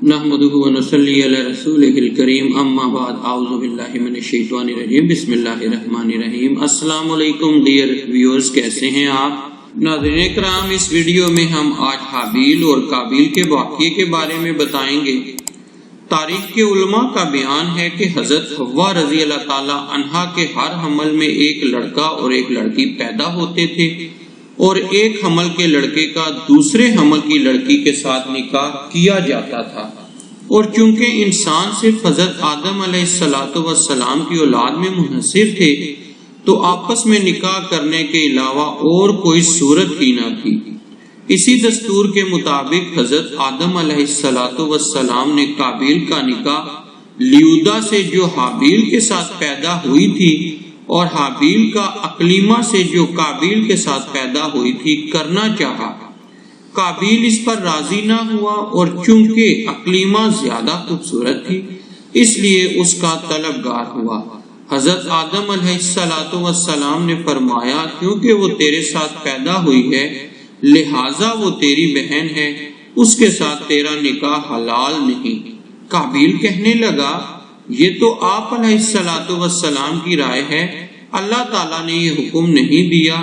نحمده ونصلی علی رسولہ الکریم اما بعد اعوذ باللہ من الشیطان الرجیم بسم اللہ الرحمن الرحیم۔ السلام علیکم ڈیئر ویورز، کیسے ہیں آپ؟ ناظرین کرام، اس ویڈیو میں ہم آج حابیل اور قابیل کے واقعے کے بارے میں بتائیں گے۔ تاریخ کے علماء کا بیان ہے کہ حضرت حوا رضی اللہ تعالی عنہا کے ہر حمل میں ایک لڑکا اور ایک لڑکی پیدا ہوتے تھے، اور ایک حمل کے لڑکے کا دوسرے حمل کی لڑکی کے ساتھ نکاح کیا جاتا تھا، اور چونکہ انسان صرف حضرت آدم علیہ السلام کی اولاد میں منحصر تھے تو آپس میں نکاح کرنے کے علاوہ اور کوئی صورت ہی نہ تھی۔ اسی دستور کے مطابق حضرت آدم علیہ السلام نے قابیل کا نکاح لیودا سے جو حابیل کے ساتھ پیدا ہوئی تھی اور حابیل کا اقلیمہ سے جو قابیل کے ساتھ پیدا ہوئی تھی کرنا چاہا۔ قابیل اس پر راضی نہ ہوا، اور چونکہ اقلیمہ زیادہ خوبصورت تھی اس لیے اس کا طلبگار ہوا۔ حضرت آدم علیہ السلام نے فرمایا، کیونکہ وہ تیرے ساتھ پیدا ہوئی ہے لہٰذا وہ تیری بہن ہے، اس کے ساتھ تیرا نکاح حلال نہیں۔ قابیل کہنے لگا، یہ تو آپ علیہ السلام کی رائے ہے، اللہ تعالیٰ نے یہ حکم نہیں دیا۔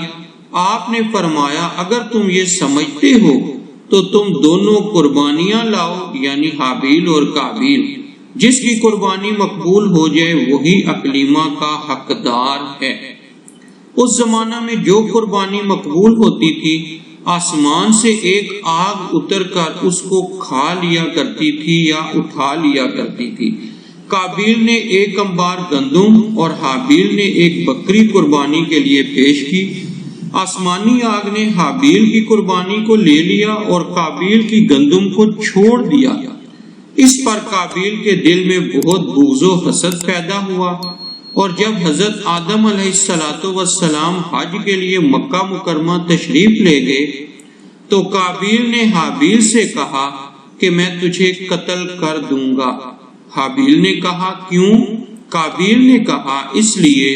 آپ نے فرمایا، اگر تم یہ سمجھتے ہو تو تم دونوں قربانیاں لاؤ، یعنی حابیل اور قابیل، جس کی قربانی مقبول ہو جائے وہی اقلیمہ کا حقدار ہے۔ اس زمانہ میں جو قربانی مقبول ہوتی تھی آسمان سے ایک آگ اتر کر اس کو کھا لیا کرتی تھی یا اٹھا لیا کرتی تھی۔ قابیل نے ایک انبار گندم اور حابیل نے ایک بکری قربانی کے لیے پیش کی۔ آسمانی آگ نے حابیل کی قربانی کو لے لیا اور قابیل کی گندم کو چھوڑ دیا۔ اس پر قابیل کے دل میں بہت بغض و حسد پیدا ہوا، اور جب حضرت آدم علیہ السلام حج کے لیے مکہ مکرمہ تشریف لے گئے تو قابیل نے حابیل سے کہا کہ میں تجھے قتل کر دوں گا۔ حابیل نے کہا، کیوں؟ قابیل نے کہا، اس لیے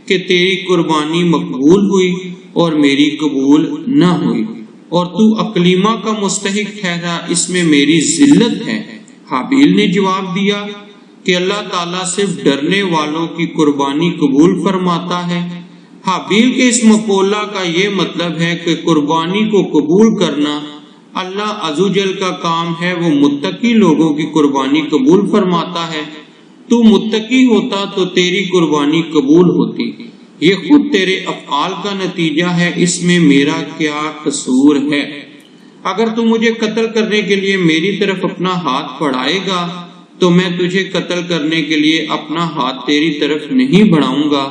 کہ تیری قربانی مقبول ہوئی اور میری قبول نہ ہوئی، اور تو اقلیمہ کا مستحق ٹھہرا، اس میں میری ذلت ہے۔ حابیل نے جواب دیا کہ اللہ تعالیٰ صرف ڈرنے والوں کی قربانی قبول فرماتا ہے۔ حابیل کے اس مقولہ کا یہ مطلب ہے کہ قربانی کو قبول کرنا اللہ عزوجل کا کام ہے، وہ متقی لوگوں کی قربانی قبول فرماتا ہے۔ تو متقی ہوتا تو تیری قربانی قبول ہوتی، یہ خود تیرے افعال کا نتیجہ ہے، اس میں میرا کیا قصور ہے؟ اگر تو مجھے قتل کرنے کے لیے میری طرف اپنا ہاتھ بڑھائے گا تو میں تجھے قتل کرنے کے لیے اپنا ہاتھ تیری طرف نہیں بڑھاؤں گا،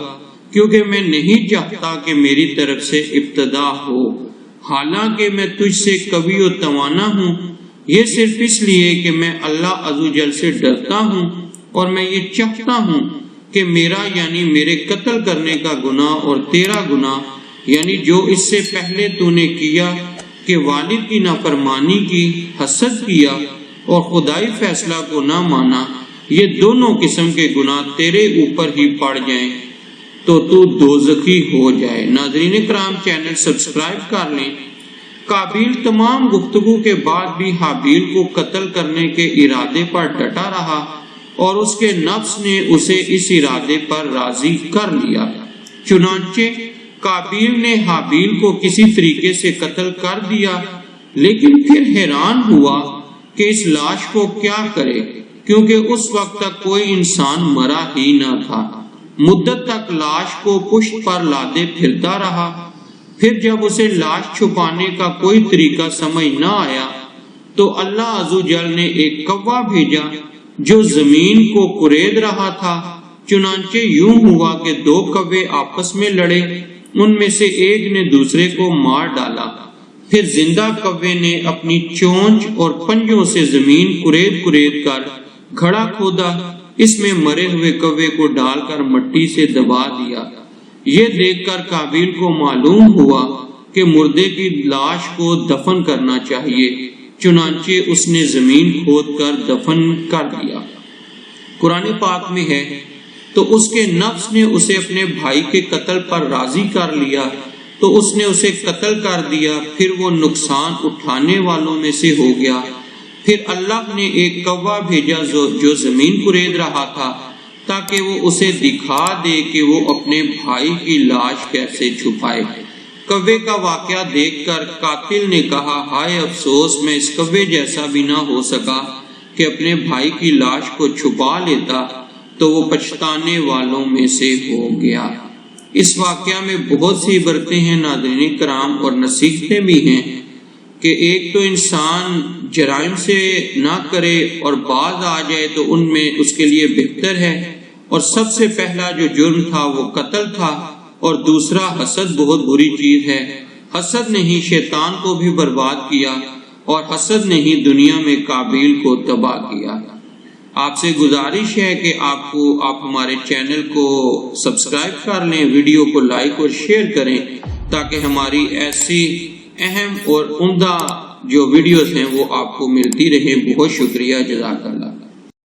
کیونکہ میں نہیں چاہتا کہ میری طرف سے ابتدا ہو، حالانکہ میں تجھ سے قوی و توانا ہوں۔ یہ صرف اس لیے کہ میں اللہ عزوجل سے ڈرتا ہوں، اور میں یہ چاہتا ہوں کہ میرا یعنی میرے قتل کرنے کا گناہ اور تیرا گناہ یعنی جو اس سے پہلے تو نے کیا کہ والد کی نافرمانی کی، حسد کیا اور خدائی فیصلہ کو نہ مانا، یہ دونوں قسم کے گناہ تیرے اوپر ہی پڑ جائیں تو تو دوزخی ہو جائے۔ ناظرین کرام، چینل سبسکرائب کر لیں۔ قابیل تمام گفتگو کے بعد بھی حابیل کو قتل کرنے کے ارادے پر ڈٹا رہا، اور اس کے نفس نے اسے اس ارادے پر راضی کر لیا۔ چنانچہ قابیل نے حابیل کو کسی طریقے سے قتل کر دیا، لیکن پھر حیران ہوا کہ اس لاش کو کیا کرے، کیونکہ اس وقت تک کوئی انسان مرا ہی نہ تھا۔ مدت تک لاش کو پشت پر لادے پھرتا رہا، پھر جب اسے لاش چھپانے کا کوئی طریقہ سمجھ نہ آیا تو اللہ عزوجل نے ایک کوا بھیجا جو زمین کو کورید رہا تھا۔ چنانچہ یوں ہوا کہ دو کوے آپس میں لڑے، ان میں سے ایک نے دوسرے کو مار ڈالا، پھر زندہ کوے نے اپنی چونچ اور پنجوں سے زمین کورید کر گھڑا کھودا، اس میں مرے ہوئے کوے کو ڈال کر مٹی سے دبا دیا۔ یہ دیکھ کر قابیل کو معلوم ہوا کہ مردے کی لاش کو دفن کرنا چاہیے، چنانچہ اس نے زمین کھود کر دفن کر دیا۔ قرآن پاک میں ہے، تو اس کے نفس نے اسے اپنے بھائی کے قتل پر راضی کر لیا تو اس نے اسے قتل کر دیا، پھر وہ نقصان اٹھانے والوں میں سے ہو گیا۔ پھر اللہ نے ایک کوا بھیجا جو زمین کورید رہا تھا تاکہ وہ اسے دکھا دے کہ وہ اپنے بھائی کی لاش کیسے چھپائے۔ کوے کا واقعہ دیکھ کر قاتل نے کہا، ہائے افسوس، میں اس کوے جیسا بھی نہ ہو سکا کہ اپنے بھائی کی لاش کو چھپا لیتا، تو وہ پچھتانے والوں میں سے ہو گیا۔ اس واقعہ میں بہت سی عبرتیں ہیں ناظرین کرام، اور نصیحتیں بھی ہیں کہ ایک تو انسان جرائم سے نہ کرے اور باز آ جائے تو ان میں اس کے لیے بہتر ہے، اور سب سے پہلا جو جرم تھا وہ قتل تھا، اور دوسرا حسد بہت بری چیز ہے۔ حسد نے ہی شیطان کو بھی برباد کیا، اور حسد نے ہی دنیا میں قابیل کو تباہ کیا۔ آپ سے گزارش ہے کہ آپ ہمارے چینل کو سبسکرائب کر لیں، ویڈیو کو لائک اور شیئر کریں تاکہ ہماری ایسی اہم اور عمدہ جو ویڈیوز ہیں وہ آپ کو ملتی رہیں۔ بہت شکریہ، جزاک اللہ۔